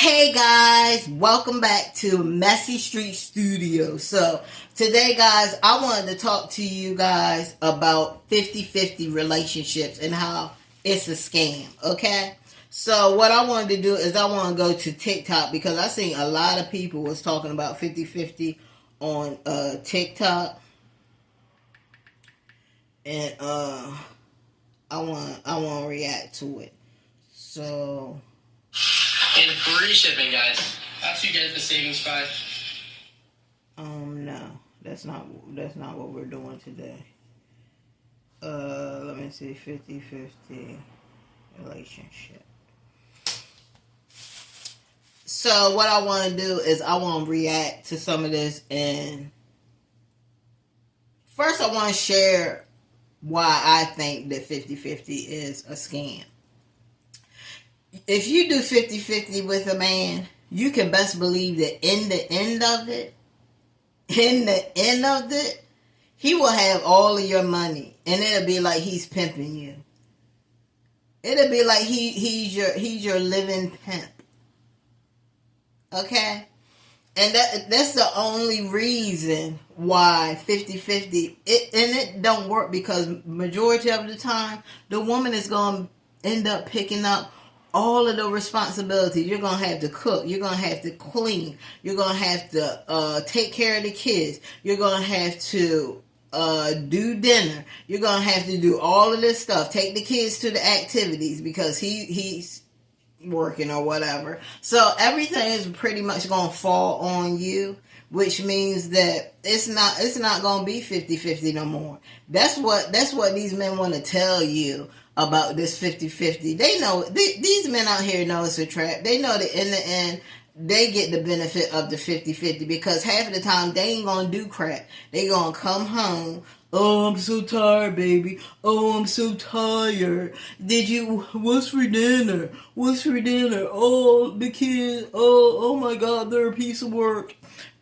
Hey guys, welcome back to Messy Street Studio. So today guys, I wanted to talk to you guys about 50-50 relationships and how it's a scam, okay? So what I wanted to do is I want to go to TikTok because I seen a lot of people was talking about 50-50 on TikTok. And I want to react to it. So and free shipping, guys. After you get the savings price. No, that's not what we're doing today. Let me see, 50-50 relationship. So what I want to do is I want to react to some of this, and first I want to share why I think that 50-50 is a scam. If you do 50-50 with a man, you can best believe that in the end of it, he will have all of your money, and it'll be like he's pimping you. It'll be like he's your living pimp. Okay? And that's the only reason why 50-50, it don't work, because majority of the time, the woman is going to end up picking up all of the responsibilities. You're going to have to cook. You're going to have to clean. You're going to have to take care of the kids. You're going to have to do dinner. You're going to have to do all of this stuff. Take the kids to the activities because he's working or whatever. So everything is pretty much going to fall on you, which means that it's not going to be 50-50 no more. That's what these men want to tell you about this 50-50. They know, these men out here know it's a trap. They know that in the end, they get the benefit of the 50-50 because half of the time they ain't going to do crap. They going to come home. Oh, I'm so tired, baby. Oh, I'm so tired. What's for dinner? What's for dinner? Oh, the kids. Oh my God, they're a piece of work.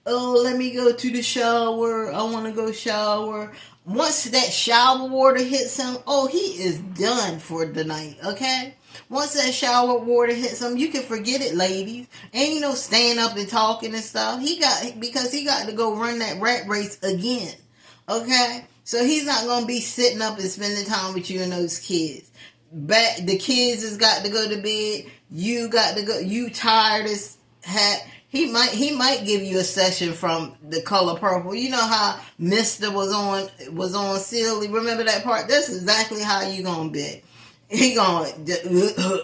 Oh, let me go to the shower. I want to go shower. Once that shower water hits him, oh, he is done for the night, okay? Once that shower water hits him, you can forget it, ladies. Ain't no staying up and talking and stuff. Because he got to go run that rat race again, okay? So he's not going to be sitting up and spending time with you and those kids. The kids has got to go to bed. You got to go. You tired as heck. He might give you a session from The Color Purple. You know how Mister was on Silly. Remember that part? That's exactly how you gonna be. He gonna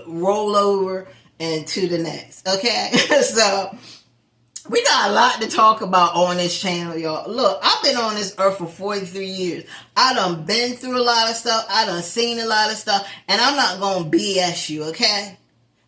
roll over and to the next. Okay, so we got a lot to talk about on this channel, y'all. Look, I've been on this earth for 43 years. I done been through a lot of stuff. I done seen a lot of stuff, and I'm not gonna BS you. Okay.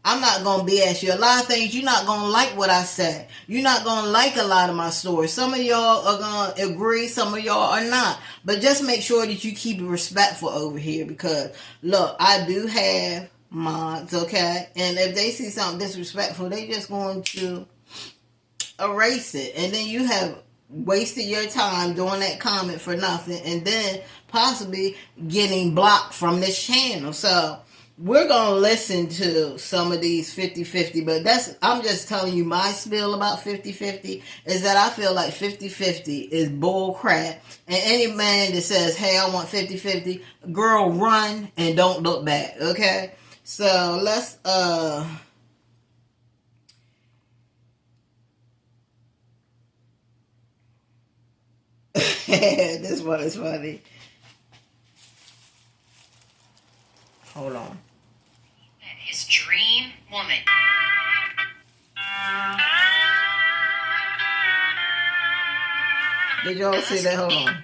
I'm not going to BS you. A lot of things, you're not going to like what I say. You're not going to like a lot of my stories. Some of y'all are going to agree. Some of y'all are not. But just make sure that you keep it respectful over here because, look, I do have mods, okay? And if they see something disrespectful, they just going to erase it. And then you have wasted your time doing that comment for nothing and then possibly getting blocked from this channel. So we're going to listen to some of these 50-50, but I'm just telling you my spiel about 50-50 is that I feel like 50-50 is bull crap. And any man that says, hey, I want 50-50, girl, run and don't look back, okay? So let's, this one is funny. Hold on. His dream woman. Did y'all see that? Hold on.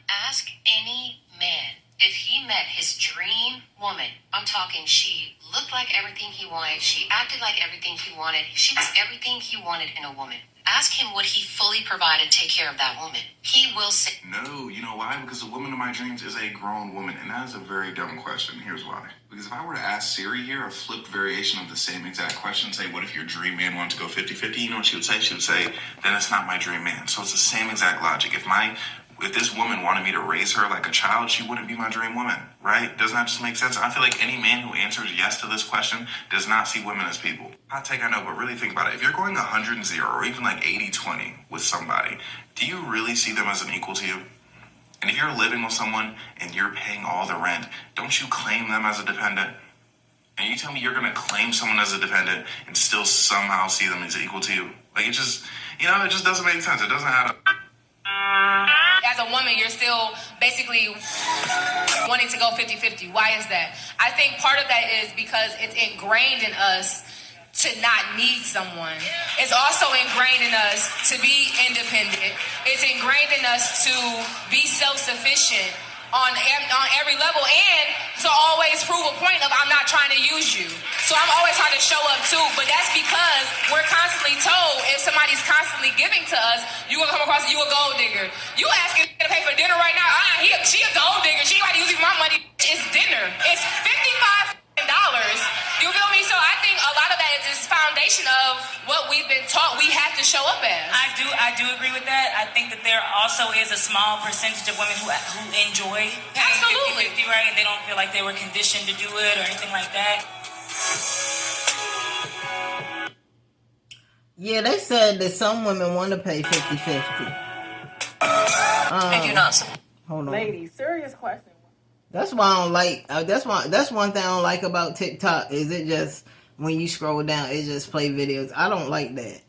Ask any man if he met his dream woman. I'm talking, she looked like everything he wanted. She acted like everything he wanted. She was everything he wanted in a woman. Ask him, would he fully provide and take care of that woman? He will say no. You know why? Because the woman of my dreams is a grown woman, and that is a very dumb question. Here's why. Because if I were to ask Siri here a flipped variation of the same exact question, say, what if your dream man wanted to go 50-50? You know what she would say? She would say, then it's not my dream man. So it's the same exact logic. If my If this woman wanted me to raise her like a child, she wouldn't be my dream woman, right? Doesn't that just make sense? I feel like any man who answers yes to this question does not see women as people. Hot take, I know, but really think about it. If you're going 100-0 or even like 80-20 with somebody, do you really see them as an equal to you? And if you're living with someone and you're paying all the rent, don't you claim them as a dependent? And you tell me you're going to claim someone as a dependent and still somehow see them as equal to you? Like, it just, it just doesn't make sense. It doesn't add up. As a woman, you're still basically wanting to go 50-50. Why is that? I think part of that is because it's ingrained in us to not need someone. It's also ingrained in us to be independent. It's ingrained in us to be self-sufficient on every level, and to always prove a point of I'm not trying to use you. So I'm always trying to show up too, but that's because we're constantly told if somebody's constantly giving to us, you will come across you a gold digger. You asking to pay for dinner right now? She a gold digger. She ain't using my money. It's dinner. It's $55. You feel me? So I think a lot of that is this foundation of what we've been taught we have to show up as. I do agree with that. I think that there also is a small percentage of women who enjoy paying 50-50, right? And they don't feel like they were conditioned to do it or anything like that. Yeah, they said that some women want to pay 50-50. I do not. Hold on. Ladies, serious question. That's why I don't like. That's one thing I don't like about TikTok. Is it just when you scroll down, it just play videos. I don't like that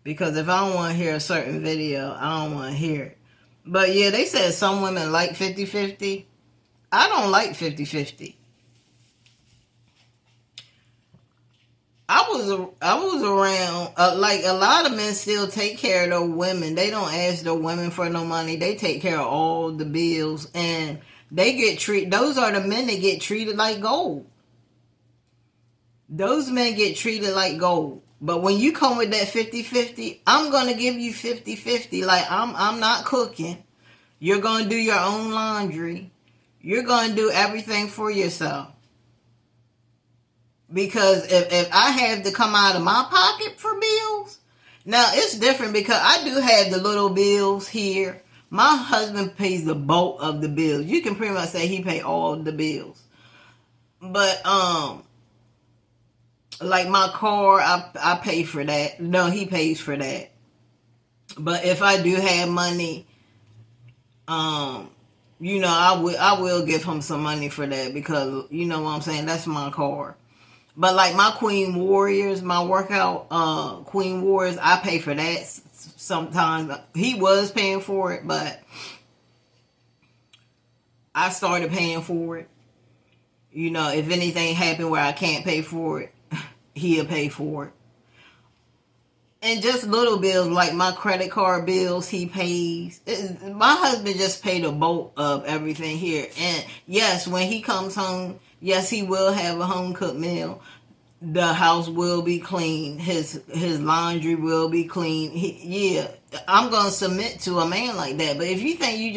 because if I don't want to hear a certain video, I don't want to hear it. But yeah, they said some women like 50-50. I don't like 50-50. I was around, like a lot of men still take care of their women. They don't ask their women for no money. They take care of all the bills, and they get treated. Those are the men that get treated like gold. Those men get treated like gold. But when you come with that 50-50, I'm going to give you 50-50. Like, I'm not cooking. You're going to do your own laundry. You're going to do everything for yourself. Because if I have to come out of my pocket for bills, now it's different because I do have the little bills here. My husband pays the bulk of the bills. You can pretty much say he pay all the bills. But, like my car, I pay for that. No, he pays for that. But if I do have money, I will give him some money for that because, you know what I'm saying, that's my car. But like my Queen Warriors, my workout Queen Warriors, I pay for that sometimes. He was paying for it, but I started paying for it. You know, if anything happened where I can't pay for it, he'll pay for it. And just little bills like my credit card bills, he pays. My husband just paid a bulk of everything here. And yes, when he comes home, yes, he will have a home cooked meal. The house will be clean. His laundry will be clean. I'm going to submit to a man like that. But if you think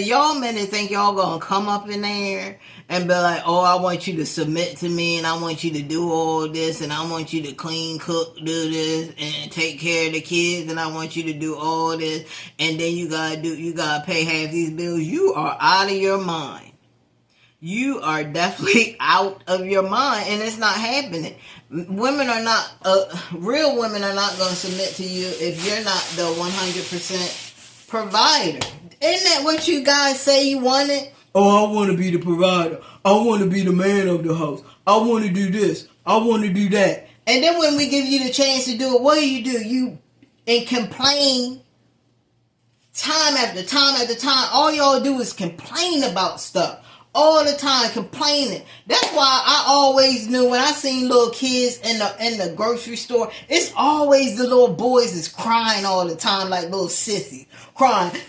y'all men that think y'all going to come up in there and be like, oh, I want you to submit to me and I want you to do all this and I want you to clean, cook, do this and take care of the kids and I want you to do all this and then you got to pay half these bills, you are out of your mind. You are definitely out of your mind, and it's not happening. Women are not, real women are not going to submit to you if you're not the 100% provider. Isn't that what you guys say you wanted? Oh, I want to be the provider. I want to be the man of the house. I want to do this. I want to do that. And then when we give you the chance to do it, what do? You complain time after time after time. All y'all do is complain about stuff. All the time complaining. That's why I always knew when I seen little kids in the grocery store, it's always the little boys is crying all the time like little sissies. Crying.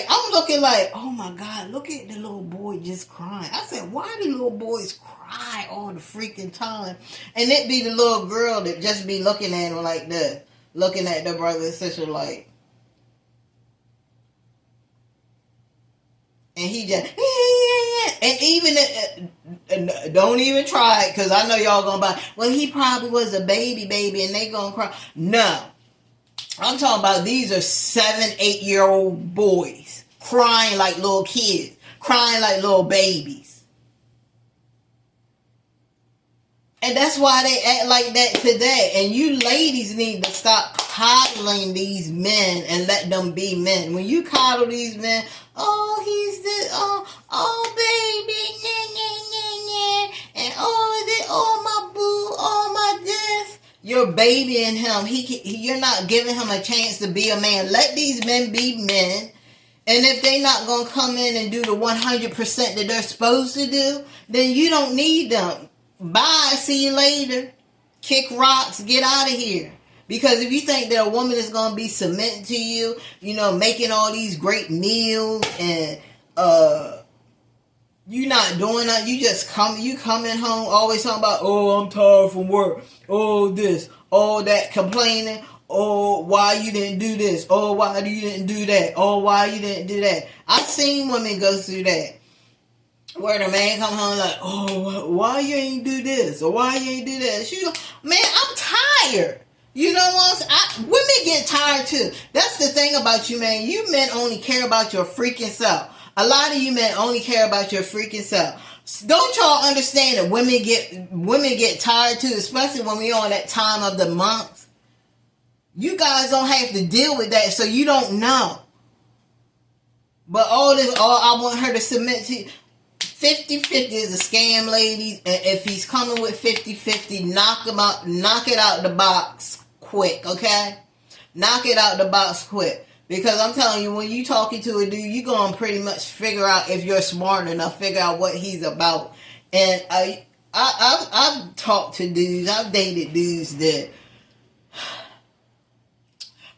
I'm looking like, oh my God, look at the little boy just crying. I said, why do little boys cry all the freaking time? And it be the little girl that just be looking at him like this. Looking at the brother and sister like, and he just, and even, don't even try it, because I know y'all gonna buy, well, he probably was a baby, and they gonna cry. No. I'm talking about these are 7, 8-year-old boys crying like little kids, crying like little babies. And that's why they act like that today. And you ladies need to stop coddling these men and let them be men. When you coddle these men, oh, he's this, oh, baby, and oh, this, oh, my boo, oh, my this. You're babying him. You're not giving him a chance to be a man. Let these men be men. And if they're not going to come in and do the 100% that they're supposed to do, then you don't need them. Bye. See you later. Kick rocks. Get out of here. Because if you think that a woman is going to be submitting to you, you know, making all these great meals and you not doing that, you coming home always talking about, oh, I'm tired from work, oh, this, oh, that, complaining, oh, why you didn't do this, oh, why you didn't do that, oh, why you didn't do that. I've seen women go through that, where the man come home like, oh, why you ain't do this, or why you ain't do that. She go, man, I'm tired. You know what? Women get tired too. That's the thing about you, man. You men only care about your freaking self. A lot of you men only care about your freaking self. Don't y'all understand that women get tired too, especially when we on that time of the month? You guys don't have to deal with that, so you don't know. But all I want her to submit to 50-50 is a scam, ladies. And if he's coming with 50-50, knock it out the box quick, okay? Knock it out the box quick. Because I'm telling you, when you talking to a dude, you're going to pretty much figure out, if you're smart enough, figure out what he's about. And I've talked to dudes, I've dated dudes that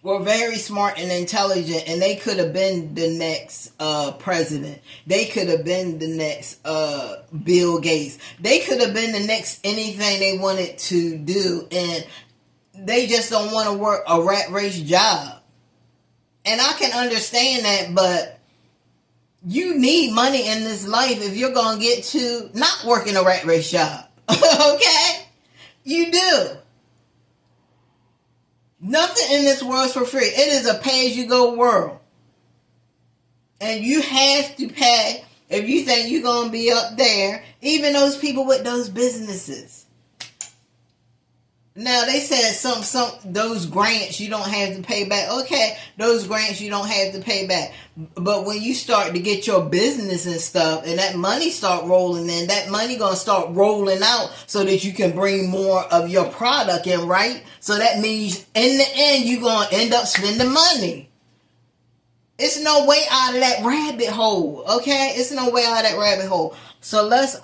were very smart and intelligent, and they could have been the next president. They could have been the next Bill Gates. They could have been the next anything they wanted to do, and they just don't want to work a rat race job. And I can understand that, but you need money in this life if you're going to get to not working a rat race job. Okay? You do. Nothing in this world is for free. It is a pay-as-you-go world. And you have to pay if you think you're going to be up there. Even those people with those businesses. Now, they said those grants you don't have to pay back. Okay, those grants you don't have to pay back. But when you start to get your business and stuff, and that money start rolling in, that money going to start rolling out so that you can bring more of your product in, right? So that means in the end, you're going to end up spending money. It's no way out of that rabbit hole, okay? It's no way out of that rabbit hole. So let's,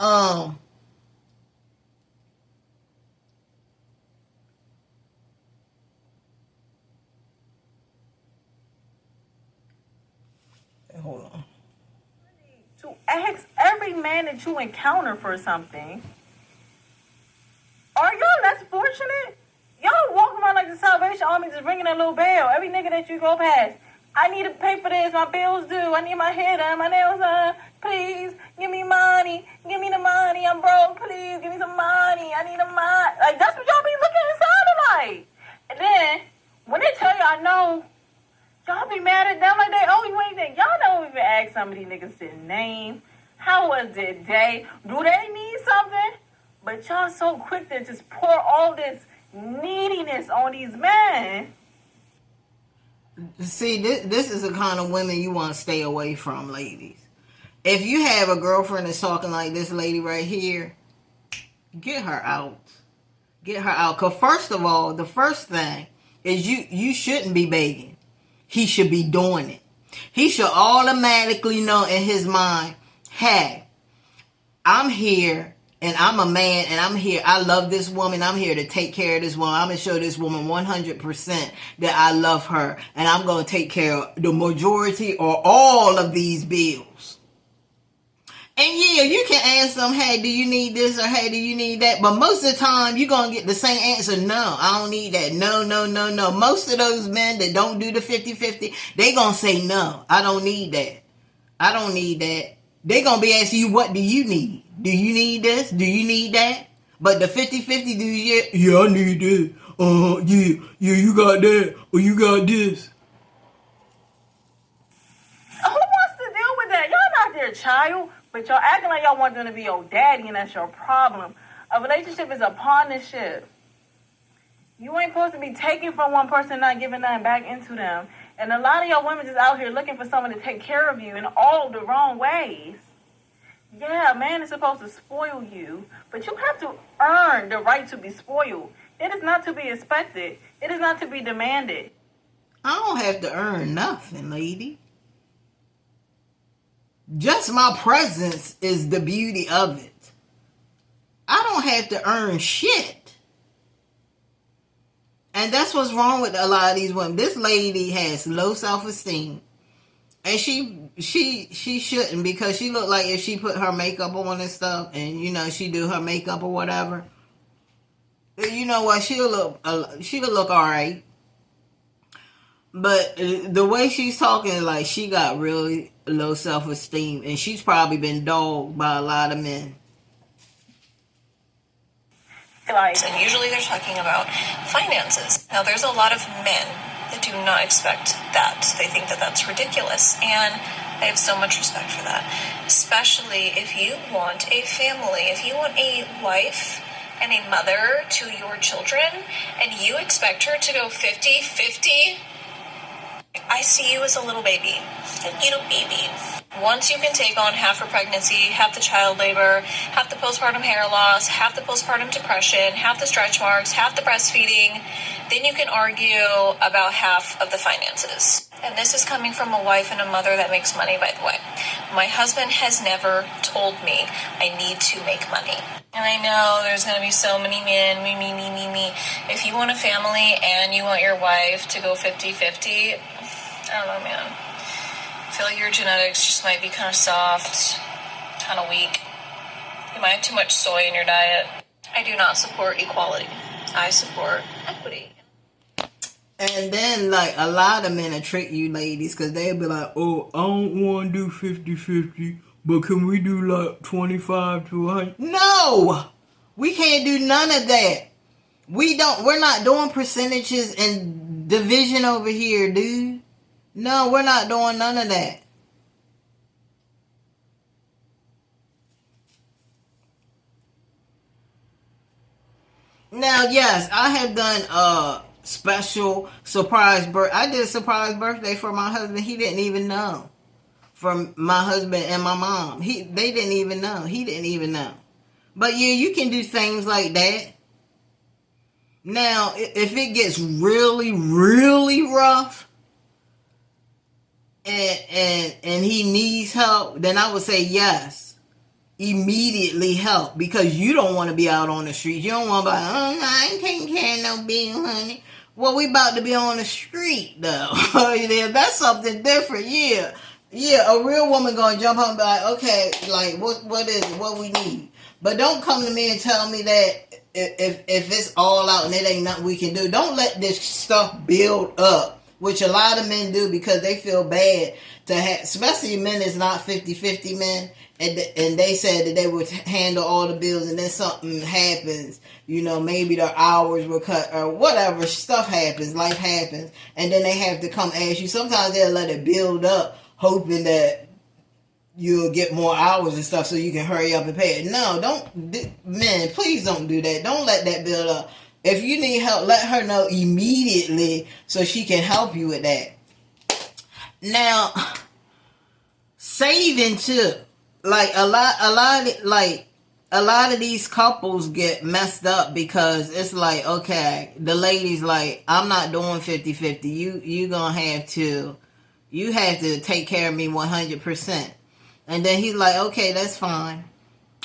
hold on. To ask every man that you encounter for something, are y'all less fortunate? Y'all walk around like the Salvation Army just ringing a little bell. Every nigga that you go past, I need to pay for this, my bills due, I need my hair done, my nails done, please, give me money, give me the money, I'm broke, please, give me some money, I need a money. Like, that's what y'all be looking inside of like. And then, when they tell y'all no, y'all be mad at them like they owe you anything. Y'all don't even ask some of these niggas their name. How was their day? Do they need something? But y'all so quick to just pour all this neediness on these men. See, this is the kind of women you want to stay away from, ladies. If you have a girlfriend that's talking like this lady right here, get her out. Get her out. Because first of all, the first thing is you shouldn't be begging. He should be doing it. He should automatically know in his mind, hey, I'm here and I'm a man and I'm here. I love this woman. I'm here to take care of this woman. I'm going to show this woman 100% that I love her. And I'm going to take care of the majority or all of these bills. And yeah, you can ask them, hey, do you need this or hey, do you need that? But most of the time, you're going to get the same answer. No, I don't need that. No. Most of those men that don't do the 50-50, they going to say, no, I don't need that. I don't need that. They going to be asking you, what do you need? Do you need this? Do you need that? But the 50-50, do you? Yeah, I need this. yeah, you got that, or you got this. Who wants to deal with that? Y'all not their child, but y'all acting like y'all want them to be your daddy, and that's your problem. A relationship is a partnership. You ain't supposed to be taking from one person and not giving nothing back into them. And a lot of y'all women just out here looking for someone to take care of you in all the wrong ways. Yeah, a man is supposed to spoil you, but you have to earn the right to be spoiled. It is not to be expected. It is not to be demanded. I don't have to earn nothing, lady. Just my presence is the beauty of it. I don't have to earn shit. And that's what's wrong with a lot of these women. This lady has low self-esteem. And she shouldn't, because she look like if she put her makeup on and stuff, and, you know, she do her makeup or whatever, you know what, she'll look all right. But the way she's talking, like, she got really low self-esteem, and she's probably been dogged by a lot of men. And usually they're talking about finances. Now, there's a lot of men that do not expect that. They think that that's ridiculous, and I have so much respect for that. Especially if you want a family, if you want a wife and a mother to your children, and you expect her to go 50-50, I see you as a little baby. A little baby. Once you can take on half her pregnancy, half the child labor, half the postpartum hair loss, half the postpartum depression, half the stretch marks, half the breastfeeding, then you can argue about half of the finances. And this is coming from a wife and a mother that makes money, by the way. My husband has never told me I need to make money. And I know there's going to be so many men, me. If you want a family and you want your wife to go 50-50, I don't know, man. I feel like your genetics just might be kind of soft, kind of weak. You might have too much soy in your diet. I do not support equality. I support equity. And then, like, a lot of men will trick you ladies, because they'll be like, oh, I don't want to do 50-50, but can we do, like, 25 to 100? No! We can't do none of that. We're not doing percentages and division over here, dude. No, we're not doing none of that. Now, yes, I have done special surprise birthday. I did a surprise birthday for my husband. He didn't even know. From my husband and my mom. They didn't even know. He didn't even know. But yeah, you can do things like that. Now, if it gets really, really rough, and he needs help, then I would say yes. Immediately help, because you don't want to be out on the street. You don't want to be like, oh, no, I ain't taking care of no big honey. Well, we about to be on the street, though. That's something different, yeah. Yeah, a real woman gonna jump up and be like, okay, like, what is it? What we need? But don't come to me and tell me that if it's all out and it ain't nothing we can do. Don't let this stuff build up, which a lot of men do because they feel bad to have, especially men that's not 50-50 men, and they said that they would handle all the bills, and then something happens, you know, maybe their hours were cut or whatever, stuff happens, life happens, and then they have to come ask you. Sometimes they'll let it build up, hoping that you'll get more hours and stuff so you can hurry up and pay it. No, men, please don't do that. Don't let that build up. If you need help, let her know immediately so she can help you with that. Now, saving too. Like a lot of these couples get messed up because it's like, okay, the lady's like, I'm not doing 50-50. You have to take care of me 100%. And then he's like, okay, that's fine.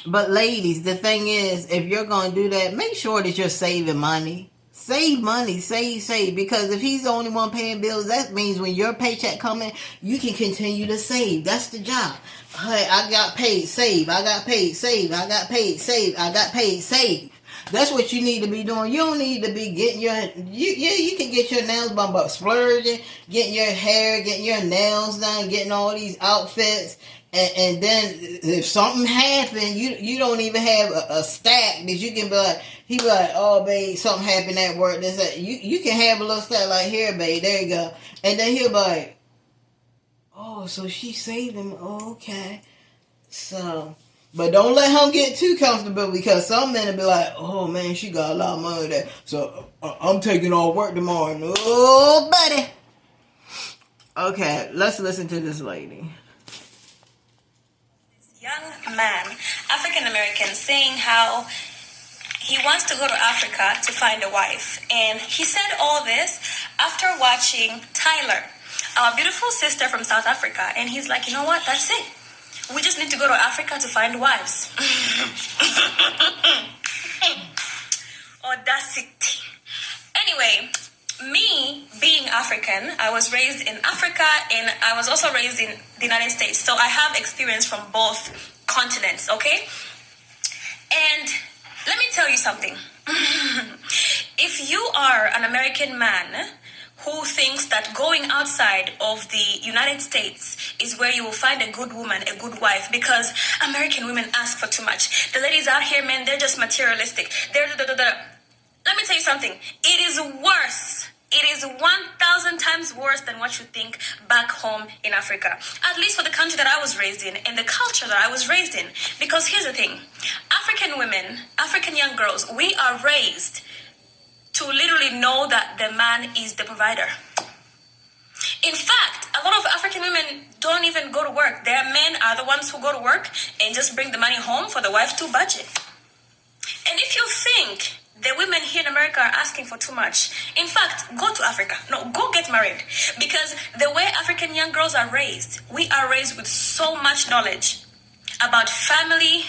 But ladies, the thing is, if you're going to do that, make sure that you're saving money. Save money, save. Because if he's the only one paying bills, that means when your paycheck come in, you can continue to save. That's the job. Hey, I got paid, save. I got paid, save. I got paid, save. I got paid, save. That's what you need to be doing. You don't need to be getting you can get your nails done, but splurging, getting your hair, getting your nails done, getting all these outfits, and then if something happened, you don't even have a stack that you can be like, he be like, oh babe, something happened at work. This that. You can have a little stack like, here babe, there you go. And then he'll be like, oh, so she saved him. Oh, okay. So, but don't let him get too comfortable, because some men will be like, oh man, she got a lot of money there, so I'm taking all work tomorrow. No, buddy. Okay, let's listen to this lady. This young man, African American, saying how he wants to go to Africa to find a wife. And he said all this after watching Tyler, our beautiful sister from South Africa. And he's like, you know what? That's it. We just need to go to Africa to find wives. Audacity. Anyway, me being African, I was raised in Africa and I was also raised in the United States. So I have experience from both continents, okay? And let me tell you something. If you are an American man who thinks that going outside of the United States is where you will find a good woman, a good wife, because American women ask for too much. The ladies out here, man, they're just materialistic. Let me tell you something. It is worse. It is 1,000 times worse than what you think back home in Africa. At least for the country that I was raised in and the culture that I was raised in. Because here's the thing. African women, African young girls, we are raised to literally know that the man is the provider. In fact, a lot of African women don't even go to work. Their men are the ones who go to work and just bring the money home for the wife to budget. And if you think the women here in America are asking for too much, in fact, go to Africa. No, go get married. Because the way African young girls are raised, we are raised with so much knowledge about family,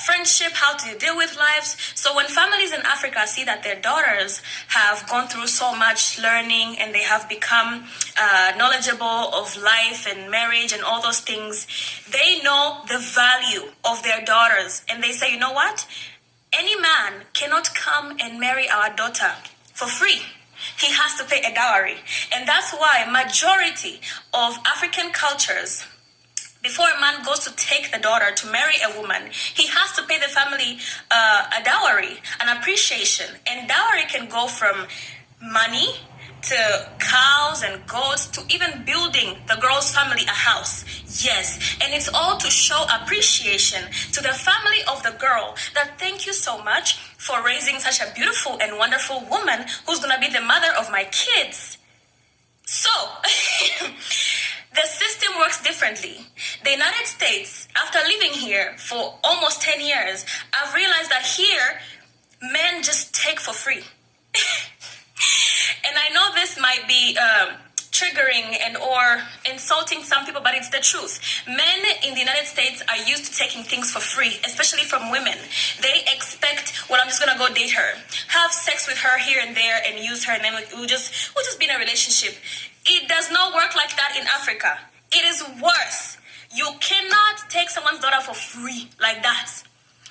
friendship, how to deal with lives. So when families in Africa see that their daughters have gone through so much learning and they have become knowledgeable of life and marriage and all those things, they know the value of their daughters. And they say, you know what? Any man cannot come and marry our daughter for free. He has to pay a dowry. And that's why majority of African cultures, before a man goes to take the daughter to marry a woman, he has to pay the family a dowry, an appreciation. And dowry can go from money to cows and goats to even building the girl's family a house. Yes, and it's all to show appreciation to the family of the girl, that thank you so much for raising such a beautiful and wonderful woman who's gonna be the mother of my kids. So, the system works differently. The United States, after living here for almost 10 years, I've realized that here, men just take for free. And I know this might be triggering and or insulting some people, but it's the truth. Men in the United States are used to taking things for free, especially from women. They expect, well, I'm just gonna go date her, have sex with her here and there, and use her, and then we'll just be in a relationship. It does not work like that in Africa. It is worse. You cannot take someone's daughter for free like that.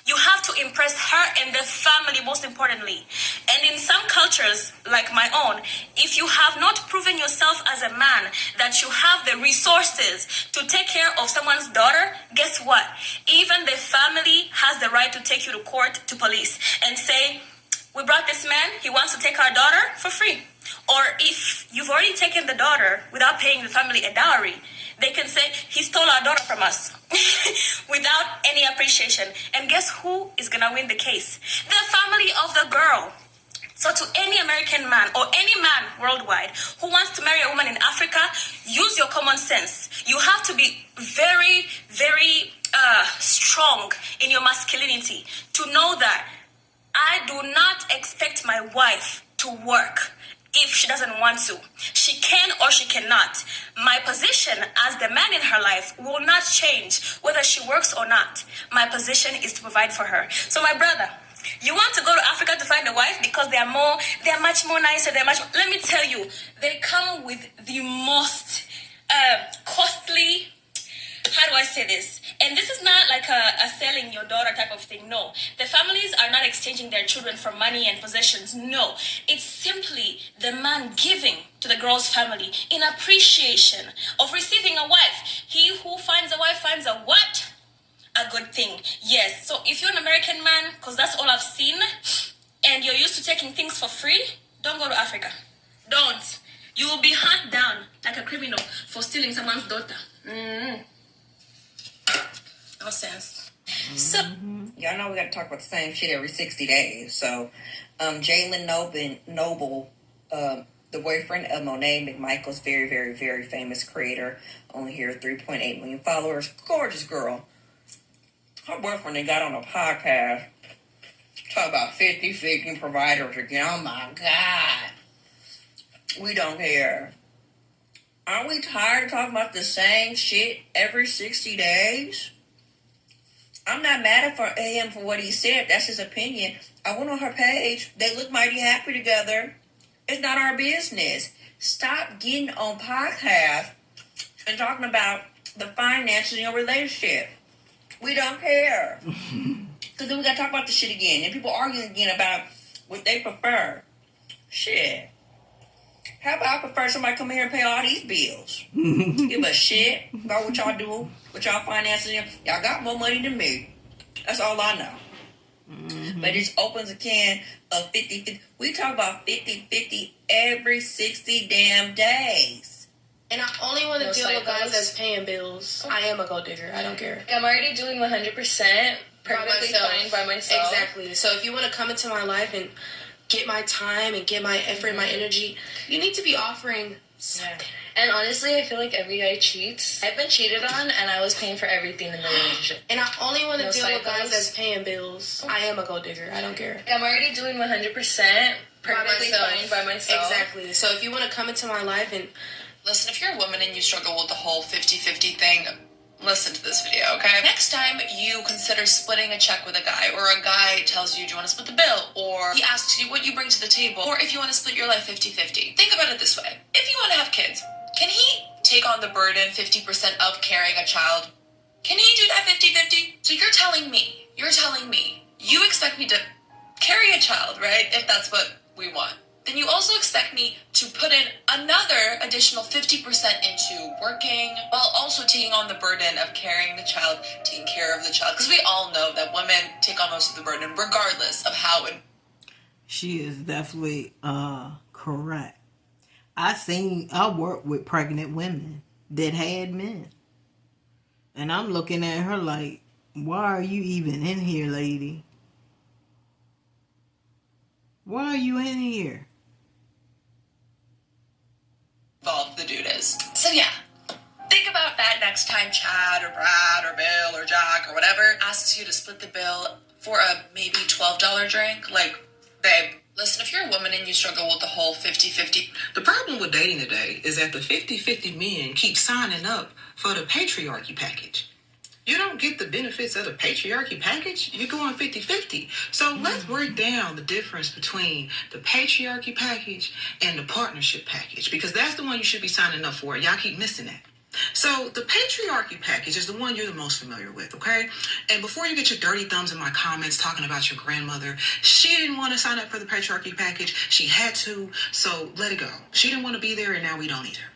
You have to impress her and the family, most importantly. And in some cultures, like my own, if you have not proven yourself as a man that you have the resources to take care of someone's daughter, guess what? Even the family has the right to take you to court, to police, and say, we brought this man, he wants to take our daughter for free. Or if you've already taken the daughter without paying the family a dowry, they can say, he stole our daughter from us without any appreciation. And guess who is going to win the case? The family of the girl. So to any American man or any man worldwide who wants to marry a woman in Africa, use your common sense. You have to be very, very strong in your masculinity to know that I do not expect my wife to work if she doesn't want to. She can or she cannot. My position as the man in her life will not change whether she works or not. My position is to provide for her. So my brother, you want to go to Africa to find a wife because they're much more nicer, let me tell you, they come with the most costly, how do I say this? And this is not like a selling your daughter type of thing. No. The families are not exchanging their children for money and possessions. No. It's simply the man giving to the girl's family in appreciation of receiving a wife. He who finds a wife Yes. So if you're an American man, because that's all I've seen, and you're used to taking things for free, don't go to Africa. Don't. You will be hunted down like a criminal for stealing someone's daughter. No sense. So, y'all know we got to talk about the same shit every 60 days. So, Jalen Noble, the boyfriend of Monet McMichael's very, very, very famous creator, only here 3.8 million followers, gorgeous girl. Her boyfriend, they got on a podcast, talk about 50-50 providers again. Oh my God. We don't care. Aren't we tired of talking about the same shit every 60 days? I'm not mad at him for what he said. That's his opinion. I went on her page. They look mighty happy together. It's not our business. Stop getting on podcasts and talking about the finances in your relationship. We don't care. Because then we got to talk about the shit again. And people arguing again about what they prefer. Shit. How about I prefer somebody come here and pay all these bills? Give a shit about what y'all do, what y'all finances. Y'all got more money than me. That's all I know. But it opens a can of 50-50. We talk about 50-50 every 60 damn days. And I only want to deal with guys that's paying bills. I am a gold digger. I don't care. I'm already doing 100% perfectly fine by myself. Exactly. So if you want to come into my life and get my time and get my effort and my energy, you need to be offering something. Yeah. And honestly, I feel like every guy cheats. I've been cheated on, and I was paying for everything in the relationship. And I only want to deal with guys that's paying bills. I am a gold digger. I don't care. I'm already doing 100% perfectly fine by myself. Exactly. So if you want to come into my life and... Listen, if you're a woman and you struggle with the whole 50-50 thing, listen to this video, okay? Next time you consider splitting a check with a guy, or a guy tells you, do you want to split the bill? Or he asks you what you bring to the table, or if you want to split your life 50-50. Think about it this way. If you want to have kids, can he take on the burden 50% of carrying a child? Can he do that 50-50? So you're telling me, you expect me to carry a child, right? If that's what we want. Then you also expect me to put in another additional 50% into working, while also taking on the burden of carrying the child, taking care of the child. Because we all know that women take on most of the burden, regardless of how it... She is definitely correct. I work with pregnant women that had men. And I'm looking at her like, why are you even in here, lady? Why are you in here? Involved the dude is. So yeah, think about that next time Chad or Brad or Bill or Jack or whatever asks you to split the bill for a maybe $12 drink. Like, babe, listen, if you're a woman and you struggle with the whole 50-50... The problem with dating today is that the 50-50 men keep signing up for the patriarchy package. You don't get the benefits of the patriarchy package. You go on 50-50. So let's break down the difference between the patriarchy package and the partnership package, because that's the one you should be signing up for. Y'all keep missing that. So the patriarchy package is the one you're the most familiar with, okay? And before you get your dirty thumbs in my comments talking about your grandmother, she didn't want to sign up for the patriarchy package. She had to, so let it go. She didn't want to be there, and now we don't either.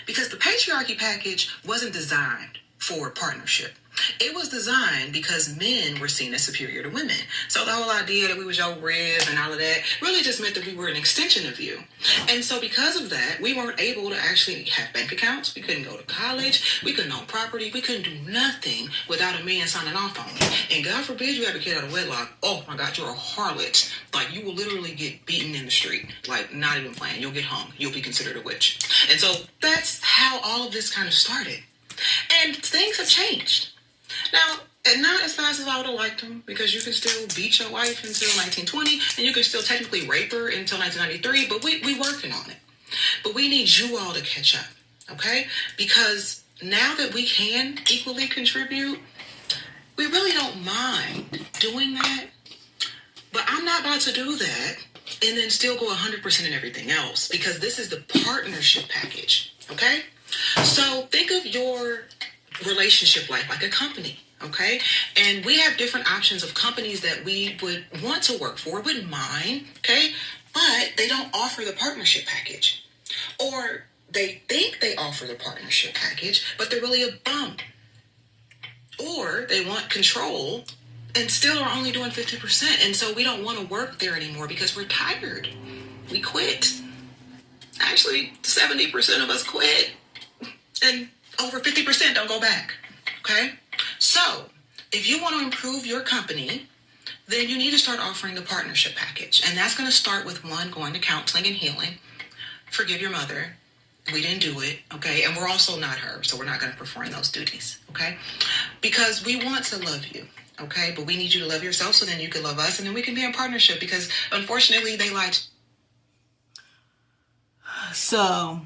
Because the patriarchy package wasn't designed for partnership. It was designed because men were seen as superior to women. So the whole idea that we was your rib and all of that really just meant that we were an extension of you. And so because of that, we weren't able to actually have bank accounts. We couldn't go to college. We couldn't own property. We couldn't do nothing without a man signing off on it. And God forbid you have a kid out of wedlock. Oh my God, you're a harlot. Like, you will literally get beaten in the street. Like, not even playing. You'll get hung. You'll be considered a witch. And so that's how all of this kind of started. And things have changed. Now, and not as fast as I would have liked them, because you can still beat your wife until 1920, and you can still technically rape her until 1993, but we working on it. But we need you all to catch up, okay? Because now that we can equally contribute, we really don't mind doing that. But I'm not about to do that and then still go 100% in everything else, because this is the partnership package, okay? So think of your relationship life like a company, okay? And we have different options of companies that we would want to work for, wouldn't mind, okay? But they don't offer the partnership package. Or they think they offer the partnership package, but they're really a bum. Or they want control and still are only doing 50%. And so we don't want to work there anymore because we're tired. We quit. Actually, 70% of us quit. And over 50% don't go back. Okay? So, if you want to improve your company, then you need to start offering the partnership package. And that's going to start with one, going to counseling and healing. Forgive your mother. We didn't do it, okay? And we're also not her, so we're not going to perform those duties, okay? Because we want to love you, okay? But we need you to love yourself so then you can love us, and then we can be in partnership, because unfortunately they lied. So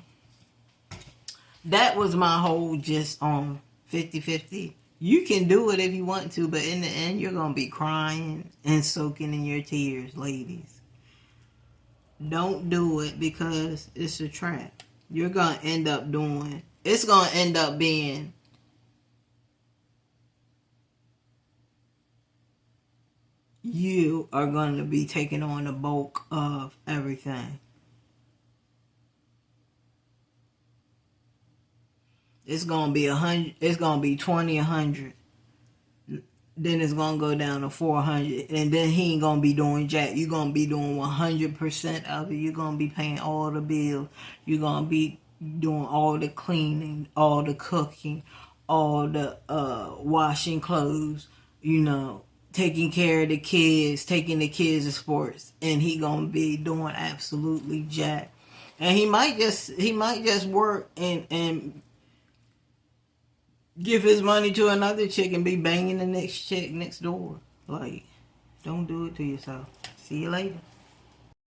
that was my whole gist on 50-50. You can do it if you want to, but in the end, you're going to be crying and soaking in your tears, ladies. Don't do it because it's a trap. You're going to end up doing, it's going to end up being you are going to be taking on the bulk of everything. It's going to be 100, it's going to be 20, 100. Then it's going to go down to 400. And then he ain't going to be doing jack. You're going to be doing 100% of it. You're going to be paying all the bills. You're going to be doing all the cleaning, all the cooking, all the washing clothes, you know, taking care of the kids, taking the kids to sports. And he going to be doing absolutely jack. And he might just work and give his money to another chick and be banging the next chick next door. Like, don't do it to yourself. See you later.